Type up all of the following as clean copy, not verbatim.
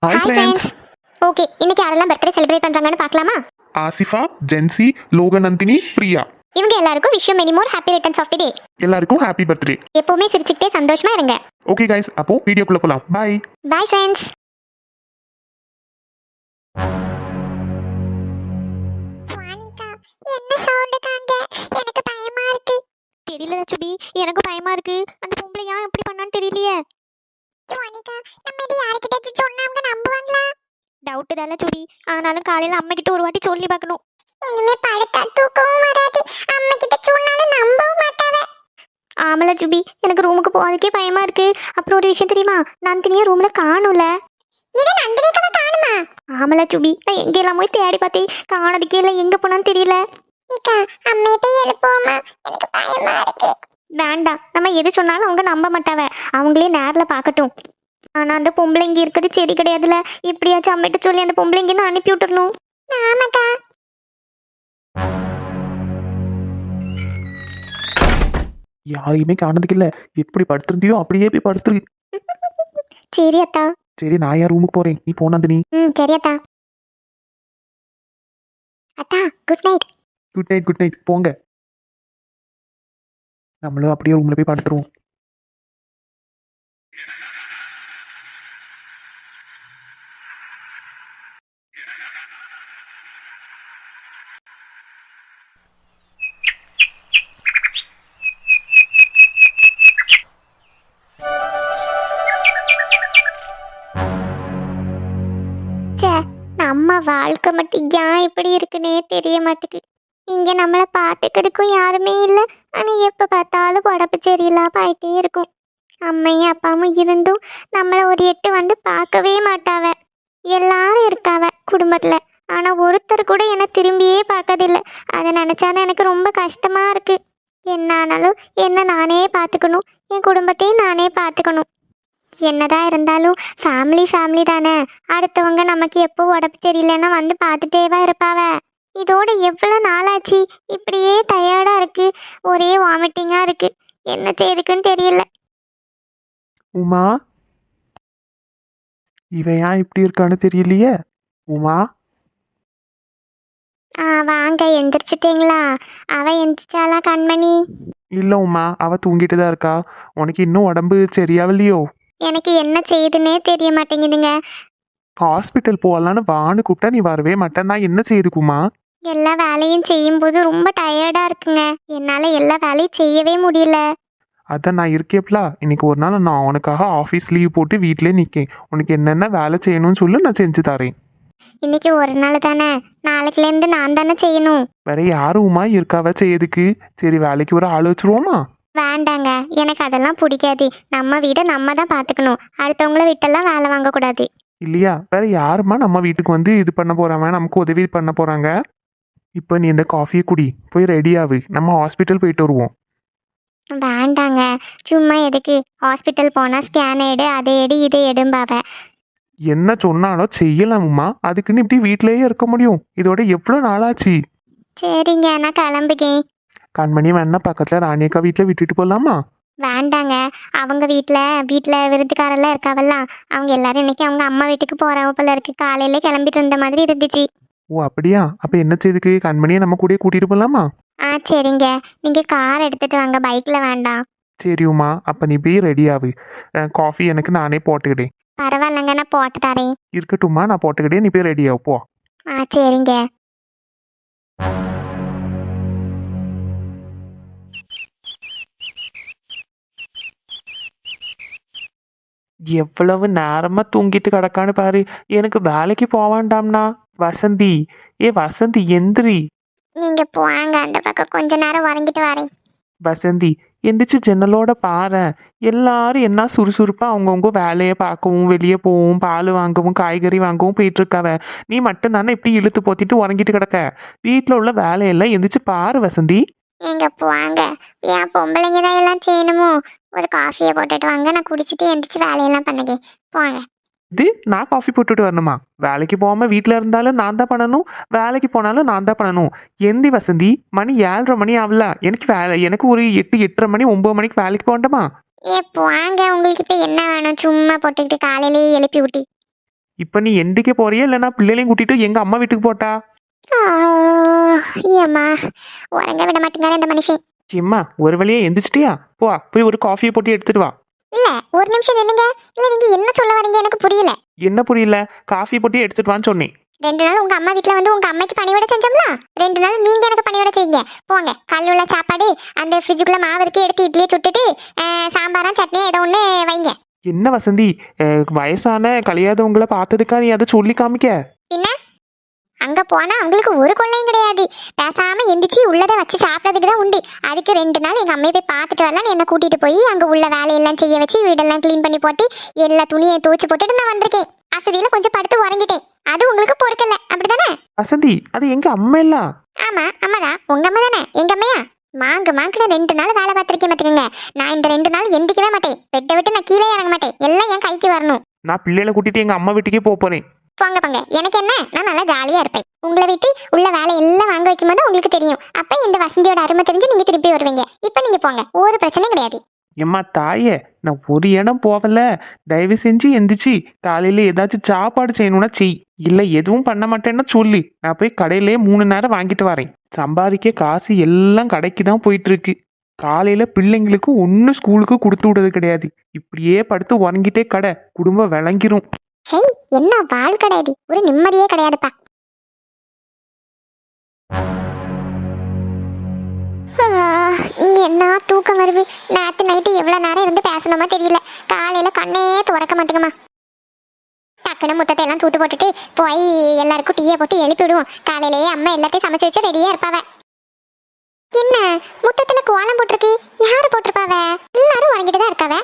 Hi hi friends. Friends. Okay, இன்னைக்கு யாரெல்லாம் birthday celebrate பண்றாங்கன்னு பார்க்கலாமா? ஆசிஃபா, ஜென்சி, லோகநந்தினி, பிரியா இவங்க எல்லாருக்கும் wish you many more happy returns of the day. எல்லாருக்கும் ஹாப்பி பர்த்டே. எப்பவுமே சிரிச்சுக்கிட்டே சந்தோஷமா இருங்க. ஓகே கைஸ், அப்போ வீடியோக்குள்ள போலாம். பை. Bye friends. சுவானிகா, என்ன சவுண்டுக்காங்க? எனக்கு பயமா இருக்கு. தெரியல சுபி, எனக்கு பயமா இருக்கு. அந்த பொம்பளை ஏன் இப்படி பண்ணான்னு தெரியலையே. சுவானிகா, நம்ம இது யார்கிட்ட சொன்னா அவங்க நம்புவாங்களா? டவுட் தானே சுபி, ஆனாலும் காலையில அம்மா கிட்ட ஒரு வாட்டி சொல்லி பார்க்கணும். இனிமே படுத்தா தூக்கவும் வராது. அம்மா கிட்ட சொன்னாலும் நம்பவும் மாட்டாவ. ஆமல சுபி, எனக்கு ரூமுக்கு போறதுக்கே பயமா இருக்கு. அப்புறம் ஒரு விஷயம் தெரியுமா, நந்தினியா ரூம்ல காணும்ல. இது நந்தினிக்காக காணுமா? ஆமல சுபி, நான் எங்க எல்லாம் போய் தேடி பார்த்தேன், காணதுக்கே இல்லை, எங்க போனான்னு தெரியல. இக்கா, அம்மையை போய் எழுப்புவோமா? எனக்கு பயமா இருக்கு. வேண்டாம், நம்ம எது சொன்னாலும் அவங்க நம்ப மாட்டாவ. அவங்களே நேரில் பார்க்கட்டும். ஆனா அந்த பொம்பளை இங்க இருக்குது சரி கிடையாதுல. எப்படியாச்சும் அம்மிட்ட சொல்லி அந்த பொம்பளை இங்க அனுப்பி விட்டுறணும். ஆமாக்கா. யாரையுமே காணதுக்கு இல்ல. எப்படி படுத்திருந்தியோ அப்படியே போய் படுத்துரு. சரி அத்தா. சரி, நான் என் ரூமுக்கு போறேன், நீ போ நந்தினி. சரி அத்தா. அத்தா, good night. Good night, good night. போங்க, நம்மளும் அப்படியே ரூம்ல போய் படுத்துருவோம். சே, நம்ம வாழ்க்கை மட்டும் ஏன் இப்படி இருக்குன்னே தெரிய மாட்டேங்குது. இங்க நம்மளை பார்த்துக்கிறதுக்கும் யாருமே இல்லை. ஆனா எப்ப பார்த்தாலும் உடம்பு சரியில்லாம ஆயிட்டே இருக்கும். அம்மையும் அப்பாவும் இருந்தும் நம்மளை ஒரு எட்டு வந்து பார்க்கவே மாட்டாவ. எல்லாரும் இருக்காவ குடும்பத்துல, ஆனா ஒருத்தர் கூட என்ன திரும்பியே பார்க்கறதில்ல. அதை நினைச்சாதான் எனக்கு ரொம்ப கஷ்டமா இருக்கு. என்ன ஆனாலும் என்ன நானே பார்த்துக்கணும், என் குடும்பத்தையும் நானே பார்த்துக்கணும். என்னதான் இருந்தாலும் ஃபேமிலி ஃபேமிலி தானே. அடுத்தவங்க நமக்கு எப்போ உடம்பு சரியில்லைன்னா வந்து பார்த்துட்டேவா இருப்பாவ. இதோட எவ்வளோ நாளாச்சு. இப்படியே டயர்டா இருக்கு, ஒரே வாமிட்டிங்கா இருக்கு. என்ன செய்யுதுக்குன்னு தெரியல. உமா, இவ ஏன் இப்படி இருக்கான்னு தெரியலையே. உமா, வாங்க, எந்திரிச்சிட்டிங்களா? அவ எந்திரிச்சாளா கண்மணி? இல்ல உமா, அவ தூங்கிட்டு தான் இருக்கா. உனக்கு இன்னும் உடம்பு சரியாவலையோ? எனக்கு என்ன செய்யுதுன்னே தெரிய மாட்டேங்குதுங்க. ஹாஸ்பிட்டல் போகலான்னு வான்னு கூப்பிட்டா நீ வரவே மாட்டேன். நான் என்ன செய்யுதுக்குமா? எல்லா வேலையும் செய்யும்போது ரொம்ப டயர்டா இருக்குங்க. என்னால எல்லா வேலையும் செய்யவே முடியல. அதான் நான் இருக்கேப்ல. இன்னைக்கு ஒரு நாள் நான் உனக்காக ஆஃபீஸ் லீவ் போட்டு வீட்டிலே நிற்கேன். உனக்கு என்னென்ன வேலை செய்யணும்னு சொல்லு, நான் செஞ்சு தரேன். இன்னைக்கு ஒரு நாள் தானே, நாளைக்குலேருந்து நான் தானே செய்யணும். வேற யாருமா இருக்காவ செய்யதுக்கு? சரி, வேலைக்கு ஒரு ஆள் வச்சிருவோமா? வேண்டாங்க, எனக்கு அதெல்லாம் பிடிக்காது. நம்ம வீடை நம்ம தான் பார்த்துக்கணும். அடுத்தவங்கள விட்டெல்லாம் வேலை வாங்கக்கூடாது. இல்லையா? வேற யாருமா நம்ம வீட்டுக்கு வந்து இது பண்ண போறாங்க, நமக்கு உதவி பண்ண போறாங்க? இப்போ நீ இந்த காஃபியை குடி, போய் ரெடி ஆகு, நம்ம ஹாஸ்பிட்டல் போயிட்டு வருவோம். வேண்டாங்க, சும்மா எதுக்கு? ஹாஸ்பிட்டல் போனால் ஸ்கேன் எடு, அதை எடு, இதை எடும்பாவ. என்ன சொன்னாலும் செய்யலாமுமா. அதுக்குன்னு இப்படி வீட்டிலேயே இருக்க முடியும்? இதோட எவ்வளோ நாளாச்சு. சரிங்க, நான் கிளம்புகேன். கண்மணி வேணா பக்கத்துல ராணியக்கா வீட்டில் விட்டுட்டு போகலாமா? வேண்டாங்க, அவங்க வீட்டில் விருந்துக்காரெல்லாம் இருக்காவல்லாம். அவங்க எல்லாரும் இன்னைக்கு அவங்க அம்மா வீட்டுக்கு போகிறவங்க போல இருக்கு. காலையிலே கிளம்பிட்டு இருந்த மாதிரி இருந்துச்சு. ஓ அப்படியா? அப்போ என்ன செய்யுதுக்கு? கண்மணியை நம்ம கூடயே கூட்டிட்டு போகலாமா? சரிங்க, நீங்கள் கார் எடுத்துகிட்டு வாங்க, பைக்கில் வேண்டாம். சரி உமா, அப்போ நீ போய் ரெடி ஆகு. காஃபி எனக்கு நானே போட்டுக்கிட்டேன். பரவாயில்லைங்க, நான் போட்டு தரேன். இருக்கட்டும்மா, நான் போட்டுக்கிட்டே, நீ போய் ரெடி ஆகு போ. சரிங்க. எவ்வளவு நேரமா தூங்கிட்டு கிடக்கான்னு பாரு. எனக்கு வேலைக்கு போவாண்டாம்னா. வசந்தி, ஏ வசந்தி, எந்திரி. நீங்க போவாங்க, அந்த பக்கம் கொஞ்ச நேரம் உறங்கிட்டு வரேன். வசந்தி, எந்திரிச்சு ஜன்னலோட பாரேன். எல்லாரும் என்ன சுறுசுறுப்பா அவங்கவுங்க வேலையை பார்க்கவும், வெளியே போகவும், பால் வாங்கவும், காய்கறி வாங்கவும் போயிட்டு இருக்காவ. நீ மட்டும் தானே இப்படி இழுத்து போத்திட்டு உறங்கிட்டு கிடக்க. வீட்டில் உள்ள வேலையெல்லாம் எந்திரிச்சு பாரு வசந்தி. நீங்க போவாங்க, ஏன் பொம்பளைங்க தான் எல்லாம் செய்யணுமோ? ஒரு காஃபியை போட்டுட்டு வாங்க, நான் குடிச்சிட்டு எந்திரிச்சு வேலையெல்லாம் பண்ணுங்க. போவாங்க. இது நான் காஃபி போட்டுட்டு வரணுமா? வேலைக்கு போகாம வீட்டில் இருந்தாலும் நான் தான் பண்ணணும், வேலைக்கு போனாலும் நான் தான் பண்ணணும். எந்தி வசந்தி, மணி 7:30 மணி ஆகல. எனக்கு ஒரு 8, 8:30 மணி, 9 மணிக்கு வேலைக்கு போகண்டாமா? போவாங்க, உங்களுக்கு இப்போ என்ன வேணும்? சும்மா போட்டுக்கிட்டு காலையிலேயே எழுப்பி விட்டு. இப்ப நீ எந்திக்க போறியா இல்லைன்னா பிள்ளைகளையும் கூட்டிட்டு எங்க அம்மா வீட்டுக்கு போட்டா? ஏம்மா உறங்க விட மாட்டேங்காரு இந்த மனுஷன். எம்மா ஒரு வழியா எந்திரிச்சிட்டியா? போய் ஒரு காஃபியை போட்டு எடுத்துட்டு வா. இல்ல ஒரு நிமிஷம் நில்லுங்க. இல்ல நீங்க என்ன சொல்ல வரீங்க எனக்கு புரியல. என்ன புரியல? காஃபி போட்டு எடுத்துட்டு வான்னு சொன்னேன். 2 நாள் உங்க அம்மா வீட்ல வந்து உங்க அம்மைக்கு பணிவிட செஞ்சோம்ல, 2 நாள் நீங்க எனக்கு பணிவிட செய்யுங்க. போங்க, கல் உள்ள சாப்பாடு அந்த ஃப்ரிட்ஜுக்குள்ள மாவு இருக்கு, எடுத்து இட்லியை சுட்டுட்டு சாம்பாரா சட்னியா ஏதோ ஒன்று வைங்க. என்ன வசந்தி, வயசான கலையாதவங்கள பார்த்ததுக்கா நீ அதை சொல்லி காமிக்க? பின்ன அங்க போனா அவங்களுக்கு ஒரு கொள்ளையும் கிடையாது. பேசாம எந்திரிச்சு உள்ளதை வச்சு சாப்பிடறதுக்கு தான் உண்டு. அதுக்கு 2 நாள் எங்க அம்மையை போய் பார்த்துட்டு வரலாம் என்னை கூட்டிட்டு போய் அங்க உள்ள வேலையெல்லாம் செய்ய வச்சு வீடெல்லாம் கிளீன் பண்ணி போட்டு எல்லா துணியை துவைச்சு போட்டுட்டு நான் வந்திருக்கேன். அசதியில கொஞ்சம் படுத்து உறங்கிட்டேன். அது உங்களுக்கு பொறுக்கல அப்படித்தானே? வசந்தி, அது எங்க அம்மா எல்லாம்? ஆமா அம்மாதான். உங்க அம்மா தானே எங்க அம்மையா? மாங்குன 2 நாள் வேலை பார்த்திருக்கேன் பாத்துக்கங்க. நான் இந்த 2 நாள் எந்திக்கவே மாட்டேன். பெட்டை விட்டு நான் கீழே இறங்க மாட்டேன். எல்லாம் என் கைக்கு வரணும். நான் பிள்ளைகளை கூட்டிட்டு எங்க அம்மா வீட்டுக்கே போறேன். போங்க, எனக்கு என்ன, நான் நல்லா ஜாலியா இருப்பேன். உங்களை விட்டு உள்ள வேலை எல்லாம் வாங்க வைக்கும் போது உங்களுக்கு தெரியும். அப்ப இந்த வசந்தியோட அருமை தெரிஞ்சு நீங்க திருப்பி வருவீங்க. இப்ப நீங்க போங்க, ஒரு பிரச்சனையும் கிடையாது. எம்மா தாயே, நான் ஒரு இடம் போகல. தயவு செஞ்சு எந்திரிச்சு காலையில ஏதாச்சும் சாப்பாடு செய்யணும்னா செய். இல்ல எதுவும் பண்ண மாட்டேன்னா சொல்லு. நான் போய் கடையிலேயே 3 நேரம் வாங்கிட்டு வரேன். சம்பாதிக்க காசு எல்லாம் கடைக்கு தான் போயிட்டு இருக்கு. காலையில பிள்ளைங்களுக்கு ஒன்னும் ஸ்கூலுக்கு கொடுத்து விடுறது கிடையாது. இப்படியே படுத்து உறங்கிட்டே கடை குடும்பம் விளங்கிரும். சரி, என்ன வாழ் கிடையாது, ஒரு நிம்மதியே கிடையாதுப்பா. என்ன தூக்கம் வருது. நேற்று நைட்டு எவ்வளவு நேரம் இருந்து பேசணுமா தெரியல. காலையில கண்ணே துறக்க மாட்டேங்கம்மா. டக்குன்னு முத்தத்தை எல்லாம் தூத்து போட்டுட்டு போய் எல்லாருக்கும் டீயை போட்டு எழுப்பி விடுவோம். காலையிலேயே அம்மா எல்லாத்தையும் சமைச்சு வச்சு ரெடியா இருப்பாவ. என்ன முத்தத்துல கோலம் போட்டிருக்கு? யாரு போட்டிருப்பாவ? எல்லாரும் உறங்கிட்டு தான் இருக்காவ.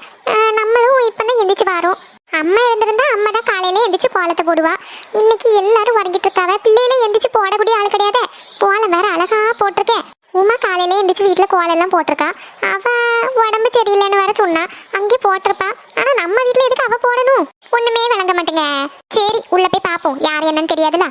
நம்மளும் இப்பதான் எந்திரிச்சு வரோம். அம்மா இருந்திருந்தா அம்மா தான் காலையில எந்திரிச்சு கோலத்தை போடுவா. இன்னைக்கு எல்லாரும் உறங்கிட்டு இருக்காவ. பிள்ளையில எந்திரிச்சு போடக்கூடிய ஆள் கிடையாது. கோலம் வேற அழகா போட்டிருக்கேன். உமா காலையில எந்திரிச்சு வீட்டுல கோலம் எல்லாம் போட்டிருக்கா. அவ உடம்பு சரியில்லைன்னு வேற சொன்னா. அங்கே போட்டிருப்பா. ஆனா நம்ம வீட்டுல எதுக்கு அவ போடணும்? ஒண்ணுமே விளங்க மாட்டேங்க. சரி, உள்ள போய் பாப்போம். யார் என்னன்னு தெரியாதுல.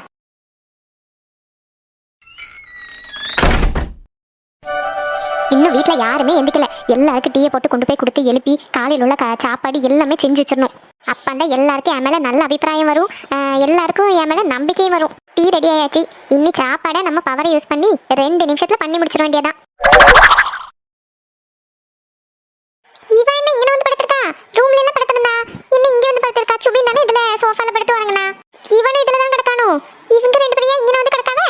இன்னும் வீட்டுல யாருமே எந்திக்கல. எல்லாருக்கும் டீயை போட்டு கொண்டு போய் கொடுத்து எழுப்பி காலையில் உள்ள சாப்பாடு எல்லாமே செஞ்சு வச்சிடணும். அப்பந்தான் எல்லாருக்கும் என் மேல நல்ல அபிப்பிராயம் வரும். எல்லாருக்கும் என் மேல நம்பிக்கையும் வரும். டீ ரெடி ஆயாச்சு. இன்னி சாப்பாடை நம்ம பவரை யூஸ் பண்ணி 2 நிமிஷத்துல பண்ணி முடிச்சிட வேண்டியதான். இவன் என்ன இங்க வந்து படுத்திருக்கா? ரூம்ல எல்லாம் படுத்திருந்தா இன்னும் இங்க வந்து படுத்திருக்கா. சுபின் தானே இதுல சோஃபால படுத்து வரங்கண்ணா. இவனும் இதுல தான் கிடக்கானோ? இவங்க 2 பேரும் இங்க வந்து கிடக்காவ?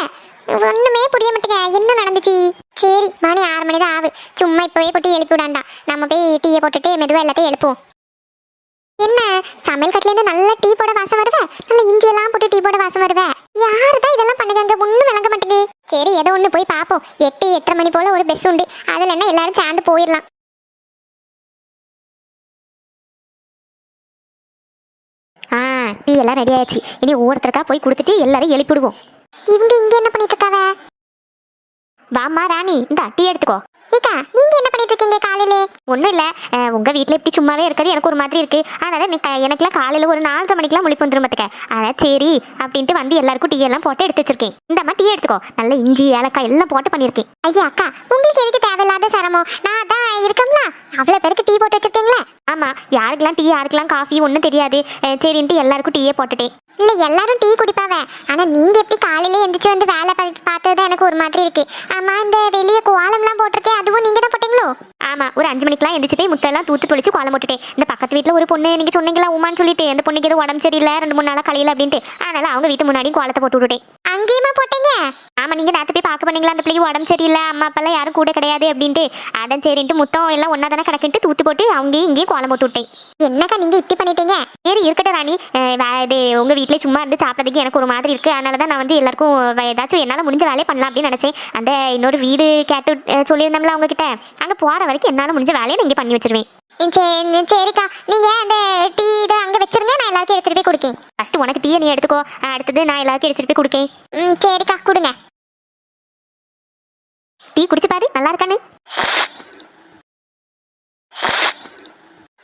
ஒண்ணுமே புரிய மாட்டேங்க. என்ன நடந்துச்சு? சரி, மணி 6 மணி தான் ஆகுது. சும்மா இப்பவே போட்டு எழுப்பி விடாண்டா. நம்ம போய் டீயை போட்டுட்டு மெதுவா எல்லாத்தையும் எழுப்புவோம். என்ன சமையல் கட்டில இருந்து நல்ல டீ போட வாசம் வருவ? நல்ல இஞ்சி எல்லாம் போட்டு டீ போட வாசம் வருவ? யாருதான் இதெல்லாம் பண்ணுங்க? ஒண்ணும் விளங்க மாட்டேங்குது. சரி, ஏதோ ஒண்ணு போய் பாப்போம். 8, 8:30 மணி போல ஒரு பஸ் உண்டு. அதுல என்ன எல்லாரும் சேர்ந்து போயிடலாம். டீ எல்லாம் ரெடி ஆயிடுச்சு. இனி ஒவ்வொருத்தருக்கா போய் கொடுத்துட்டு எல்லாரும் எழுப்பிடுவோம். இவங்க இங்க என்ன பண்ணிட்டு இருக்காவ? வாமா ராணி, இந்த டீ எடுத்துக்கோ. ஏக்கா, நீங்க என்ன பண்ணிட்டு இருக்கீங்க காலையில? ஒன்றும் இல்லை, உங்கள் வீட்டில் இப்படி சும்மாவே இருக்கிறது எனக்கு ஒரு மாதிரி இருக்குது. அதனால் எனக்குலாம் காலையில் ஒரு 4:30 மணிக்கெலாம் முழிப்பு வந்துடும் பார்த்துக்க. அதான் சரி அப்படின்ட்டு வந்து எல்லாருக்கும் டீ எல்லாம் போட்டு எடுத்து வச்சிருக்கேன். இந்தம்மா டீ எடுத்துக்கோ. நல்ல இஞ்சி ஏலக்காய் எல்லாம் போட்டு பண்ணியிருக்கேன். ஐயா அக்கா, உங்களுக்கு எதுக்கு தேவையில்லாத சிரமம்? நான் தான் இருக்கோம்ல, அவ்வளோ பேருக்கு டீ போட்டு வச்சிருக்கீங்களா? ஆமாம், யாருக்கெல்லாம் டீ யாருக்கெல்லாம் காஃபி ஒன்றும் தெரியாது. சரின்ட்டு எல்லாருக்கும் டீயே போட்டுட்டேன். இல்லை, எல்லாரும் டீ குடிப்பாவ. ஆனால் நீங்கள் எப்படி காலையில எந்திரிச்சு வந்து வேலை பார்த்தது தான் எனக்கு ஒரு மாதிரி இருக்கு. ஆமாம், இந்த வெளியே கோலம்லாம் போட்டிருக்கேன், அதுவும் நீங்கள் தான் போட்டீங்களோ? ஆமாம், ஒரு 5 மணிக்கெலாம் எந்திரிச்சு போய் முத்தெல்லாம் தூத்து தொளிச்சு கோலம் போட்டுட்டேன். இந்த பக்கத்து வீட்டில் ஒரு பொண்ணு நீங்கள் சொன்னீங்களா உமான்னு சொல்லிட்டு, அந்த பொண்ணுக்கு எதுவும் உடம்பு சரியில்லை, 2-3 நாளாக கலையில அப்படின்ட்டு. அதனால அவங்க வீட்டு முன்னாடியும் கோலத்தை போட்டு விட்டுட்டேன். அங்கேயுமா போட்டீங்க? ஆமாம், நீங்கள் நேற்று போய் பார்க்க பண்ணீங்களா? அந்த பிள்ளைக்கு உடம்பு சரியில்லை, அம்மா அப்பாலாம் யாரும் கூட கிடையாது அப்படின்ட்டு. அதான் சரின்ட்டு முத்தம் எல்லாம் ஒன்றா தானே கிடக்குன்ட்டு தூத்து போட்டு அங்கேயும் இங்கேயும் கோலம் போட்டு விட்டேன். என்னக்கா நீங்கள் இப்படி பண்ணிட்டீங்க? சரி இருக்கட்டும் ராணி, இது உங்கள் வீட்டில் சும்மா இருந்து சாப்பிட்றதுக்கு எனக்கு ஒரு மாதிரி இருக்குது. அதனால தான் நான் வந்து எல்லாருக்கும் ஏதாச்சும் என்னால் முடிஞ்ச வேலையை பண்ணலாம் அப்படின்னு நினச்சேன். அந்த இன்னொரு வீடு கேட்டு சொல்லியிருந்தோம்ல அவங்ககிட்ட, அங்கே போகிற வரைக்கும் என்னால் முடிஞ்ச வேலையை நான் இங்கே பண்ணி வச்சிருவேன். சரிக்கா, நீங்கள் அந்த டீ இதை அங்கே வச்சிருங்க, நான் எல்லாருக்கும் எடுத்துகிட்டு போய் கொடுக்கேன். ஃபஸ்ட்டு உனக்கு டீயை நீ எடுத்துக்கோ, அடுத்தது நான் எல்லாருக்கும் எடுத்துகிட்டு போய் கொடுக்கேன். சரிக்கா, கொடுங்க. டீ குடிச்சு பாரு, நல்லா இருக்கானு?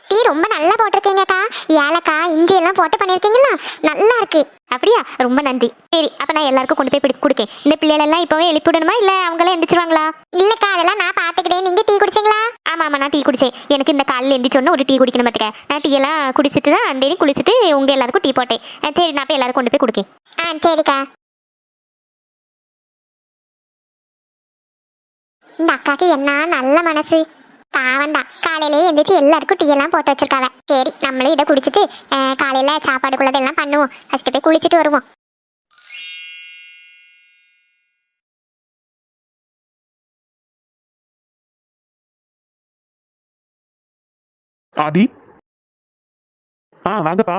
டீ ரொம்ப நல்லா போட்டிருக்கீங்கக்கா. ஏலக்காய் இஞ்சி எல்லாம் போட்டு பண்ணியிருக்கீங்களா, நல்லா இருக்கு. அப்படியா, ரொம்ப நன்றி. சரி, அப்ப நான் எல்லாருக்கும் கொண்டு போய் கொடுக்கேன். இந்த பிள்ளைகள் எல்லாம் இப்பவே எழுப்பி விடணுமா இல்ல அவங்களே எந்திரிச்சிருவாங்களா? இல்லக்கா, அதெல்லாம் நான் பாத்துக்கிட்டேன். நீங்க டீ குடிச்சீங்களா? ஆமா நான் டீ குடிச்சேன். எனக்கு இந்த காலையில் எந்திரிச்சோன்னு ஒரு டீ குடிக்கணும் பார்த்துக்க. நான் டீ எல்லாம் குடிச்சிட்டு தான் அண்டேரி குளிச்சுட்டு உங்க எல்லாருக்கும் டீ போட்டேன். சரி, நான் போய் எல்லாரும் கொண்டு போய் கொடுக்கேன். சரிக்கா. இந்த அக்காக்கு என்ன நல்ல மனசு. பாவண்டா, காலையிலேயே எந்திரிச்சு எல்லாருக்கும் டீ எல்லாம் போட்டு வச்சிருக்காவ. சரி, நம்மளும் இதை குடிச்சிட்டு காலையில சாப்பாடுக்குள்ளதெல்லாம் பண்ணுவோம். ஃபர்ஸ்ட் போய் குளிச்சுட்டு வருவோம். ஆதி, வாங்கப்பா.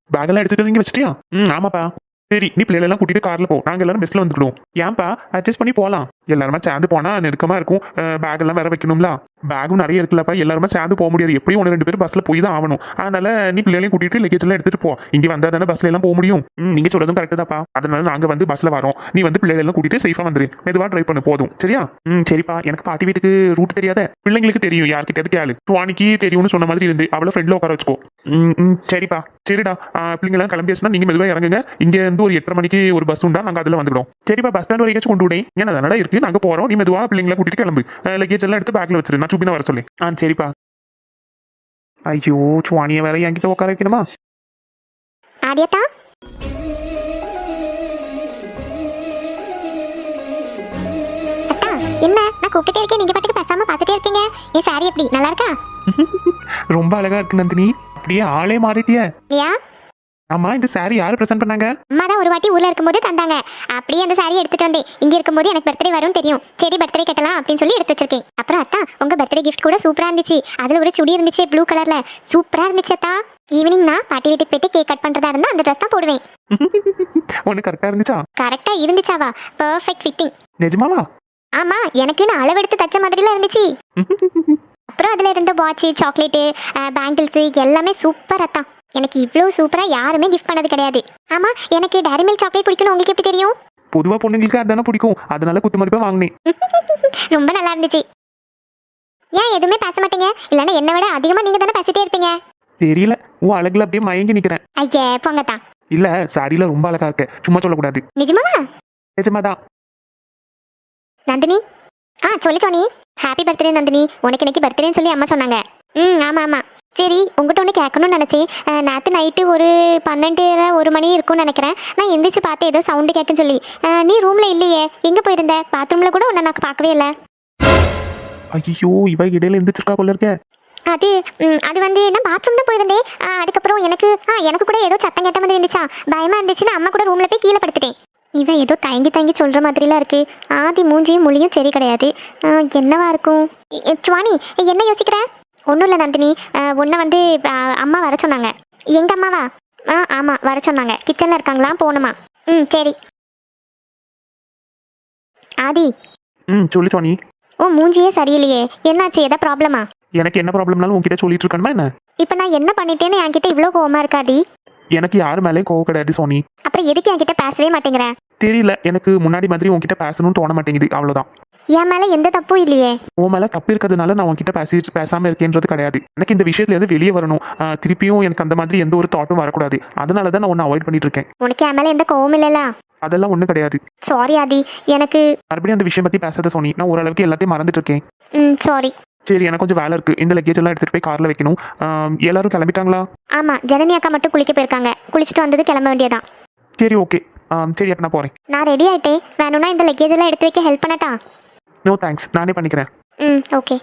பேக்கெல்லாம் எடுத்துட்டு வந்து இங்க வச்சிட்டியா? ஆமாப்பா. சரி, நீ பிள்ளைகளெல்லாம் கூட்டிட்டு கார்ல போ, நாங்க எல்லாரும் பஸ்ல வந்துக்கிடுவோம். ஏன்பா, அட்ஜஸ்ட் பண்ணி போகலாம். எல்லாருமே சேர்ந்து போனா நெருக்கமா இருக்கும். பேக் எல்லாம் வேற வைக்கணும்ல. பேகும் நிறைய இருக்குல்லப்பா, எல்லாருமே சேர்ந்து போக முடியாது. எப்படியும் 1-2 பேர் பஸ்ல போய் தான் ஆகணும். அதனால நீ பிள்ளைகளையும் கூட்டிட்டு லக்கேஜ் எல்லாம் எடுத்துட்டு போ. இங்க வந்தா தானே பஸ்ல எல்லாம் போக முடியும். நீங்க சொல்றதும் கரெக்ட் தான்ப்பா. அதனால நாங்க வந்து பஸ்ல வரோம். நீ வந்து பிள்ளைகள் எல்லாம் கூட்டிட்டு சேஃபா வந்துரு. மெதுவா ட்ரை பண்ணு போதும். சரியா? சரிப்பா. எனக்கு பாட்டி வீட்டுக்கு ரூட் தெரியாத, பிள்ளைங்களுக்கு தெரியும். யார்கிட்ட கேளு. துவானிக்கு தெரியும்னு சொன்ன மாதிரி இருந்து அவளை ஃப்ரெண்ட்ல உட்கார வச்சுக்கோ. சரிப்பா. சரிடா, பிள்ளைங்க எல்லாம் கிளம்பியாச்சுன்னா நீங்க மெதுவா இறங்குங்க. இங்க இருந்து ஒரு 8:30 மணிக்கு ஒரு பஸ் உண்டா, நாங்க அதுல வந்துடும். சரிப்பா, பஸ் ஸ்டாண்ட் வரைக்கும் கொண்டு விடேன். ஏன்னா அதனால இருக்கு, நாங்க போறோம். நீ மெதுவா பிள்ளைங்களை கூட்டிட்டு கிளம்பு. லக்கேஜ் எல்லாம் எடுத்து பேக்ல வச்சிரு. நான் சுப்பினா வர சொல்லி. சரிப்பா. ஐயோ, சுவானிய வேற என்கிட்ட உட்கார வைக்கணுமா? ஆதியத்தா, அத்தா என்ன நான் கூப்பிட்டுட்டே இருக்கேன், நீங்க பாட்டுக்கு பேசாம பார்த்துட்டே இருக்கீங்க. என் சாரி எப்படி நல்லா இருக்கா? ரொம்ப அழகா இருக்கு நந்தினி. அப்படியே ஆளே மாறிட்டிய. ஏன்? ஆமா, இந்த சாரி யாரு பிரசன்ட் பண்ணாங்க? அம்மா தான் ஒரு வாட்டி ஊர்ல இருக்கும்போது தந்தாங்க. அப்படியே அந்த சாரி எடுத்துட்டு வந்தேன். இங்க இருக்கும்போது எனக்கு பர்த்டே வரும்னு தெரியும். சரி, பர்த்டே கட்டலாம் அப்படின்னு சொல்லி எடுத்து வச்சிருக்கேன். அப்புறம் அத்தா, உங்க பர்த்டே கிஃப்ட் கூட சூப்பரா இருந்துச்சு. அதுல ஒரு சுடி இருந்துச்சு ப்ளூ கலர்ல, சூப்பரா இருந்துச்சு அத்தா. ஈவினிங் நான் பாட்டி வீட்டுக்கு போயிட்டு கேக் கட் பண்றதா இருந்தா அந்த ட்ரெஸ் தான் போடுவேன். ஒண்ணு கரெக்டா இருந்துச்சா? கரெக்டா இருந்துச்சாவா? Perfect fitting. நிஜமாவா? ஆமா, எனக்குன்னு அளவெடுத்து தச்ச மாதிரிலாம் இருந்துச்சு. அப்புறம் அதுல இருந்த வாட்ச், சாக்லேட்டு, பேங்கிள்ஸ் எல்லாமே சூப்பர் அத்தா. எனக்கு இவ்வளவு சூப்பரா யாருமே கிஃப்ட் பண்ணது கிடையாது. ஆமா, எனக்கு டைரி மில்க் சாக்லேட் பிடிக்கும்னு உங்களுக்கு எப்படி தெரியும்? பொதுவா பொண்ணுங்களுக்கு அதானே பிடிக்கும். அதனால குத்து மதிப்பா வாங்கினேன். ரொம்ப நல்லா இருந்துச்சு. ஏன் எதுவுமே பேச மாட்டீங்க? இல்லைன்னா என்னை விட அதிகமா நீங்க தானே பேசிட்டே இருப்பீங்க. தெரியல, உன் அழகுல அப்படியே மயங்கி நிக்கிறேன். ஐயே போங்கத்தா. இல்ல, சாரியில ரொம்ப அழகா இருக்க, சும்மா சொல்லக்கூடாது. நிஜமாவா? நிஜமாதான். நந்தினி, சொல்லு சோனி. Happy birthday Nandini. உனக்கு இன்னைக்கு பர்த்டேன்னு சொல்லி அம்மா சொன்னாங்க. ஆமா ஆமா. சரி, உங்ககிட்ட ஒன்று கேட்கணும்னு நினச்சேன். நேற்று நைட்டு ஒரு 12-1 மணி இருக்கும்னு நினைக்கிறேன். நான் எந்திரிச்சு பார்த்தேன், ஏதோ சவுண்டு கேட்குன்னு சொல்லி. நீ ரூமில் இல்லையே, எங்கே போயிருந்த? பாத்ரூமில் கூட உன்னை நான் பார்க்கவே இல்லை. ஐயோ, இவ இடையில எந்திரிச்சிருக்கா போல இருக்க. அது வந்து நான் பாத்ரூம் தான் போயிருந்தேன். அதுக்கப்புறம் எனக்கு கூட ஏதோ சத்தம் கேட்ட மாதிரி இருந்துச்சா, பயமா இருந்துச்சுன்னு அம்மா கூட ரூமில் போய் கீழே படுத்துட்டேன். இவன் ஏதோ தயங்கி தயங்கி சொல்கிற மாதிரிலாம் இருக்கு. ஆதி மூஞ்சியும் மொழியும் சரி கிடையாது. என்னவா இருக்கும்? சுவானி, என்ன யோசிக்கிற? ஒன்றும் இல்லை நந்தினி, உன்னை வந்து அம்மா வர சொன்னாங்க. எங்க அம்மாவா? ஆமாம், வர சொன்னாங்க. கிச்சனில் இருக்காங்களா, போகணுமா? சரி. ஆதி. சொல்லு சோனி. மூஞ்சியே சரியில்லையே, என்னாச்சு? எதா ப்ராப்ளமா? எனக்கு என்ன ப்ராப்ளம்னாலும் உன்கிட்ட சொல்லிட்டு இருக்கணுமா என்ன? இப்போ நான் என்ன பண்ணிட்டேன்னு என்கிட்ட இவ்வளோ கோவமா இருக்காதி? எனக்கு யாரு மேலேயும் கோவம் கிடையாது சோனி. அப்புறம் எதுக்கு என்கிட்ட பேசவே மாட்டேங்கிற? தெரியல, எனக்கு முன்னாடி மாதிரி உன்கிட்ட பேசணும்னு தோண மாட்டேங்குது, அவ்வளவுதான். என் மேல எந்த தப்பும் இல்லையே. உன் மேல தப்பு இருக்கிறதுனால நான் உன்கிட்ட பேசாம இருக்கேன்றது கிடையாது. எனக்கு இந்த விஷயத்துல இருந்து வெளியே வரணும். திருப்பியும் எனக்கு அந்த மாதிரி எந்த ஒரு தாட்டும் வரக்கூடாது. அதனாலதான் நான் உன்னை அவாய்ட் பண்ணிட்டு இருக்கேன். உனக்கு என் மேல எந்த கோவம் இல்லல? அதெல்லாம் ஒண்ணும் கிடையாது. சாரி ஆதி, எனக்கு மறுபடியும் அந்த விஷயம் பத்தி பேசாத சோனி. நான் ஓரளவுக்கு எல்லாத்தையும் மறந்துட்டு இருக்கேன். சாரி. சரி, எனக்கு கொஞ்சம் வேலை இருக்கு. இந்த லக்கேஜ் எல்லாம் எடுத்துட்டு போய் கார்ல வைக்கணும். எல்லாரும் கிளம்பிட்டாங்களா? ஆமா, ஜனனி அக்கா மட்டும் குளிக்க போயிருக்காங்க. குளிச்சுட்டு வந்தது கிளம்ப வேண்டியதான். சரி, ஓகே. சரி, அப்ப நான் போறேன். நான் ரெடி ஆயிட்டேன். வேணும்னா இந்த லக்கேஜ் எல்லாம் எடுத்து வைக்க ஹெல்ப் பண்ணட்டா? நோ தேங்க்ஸ், நானே பண்ணிக்கிறேன். ஓகே.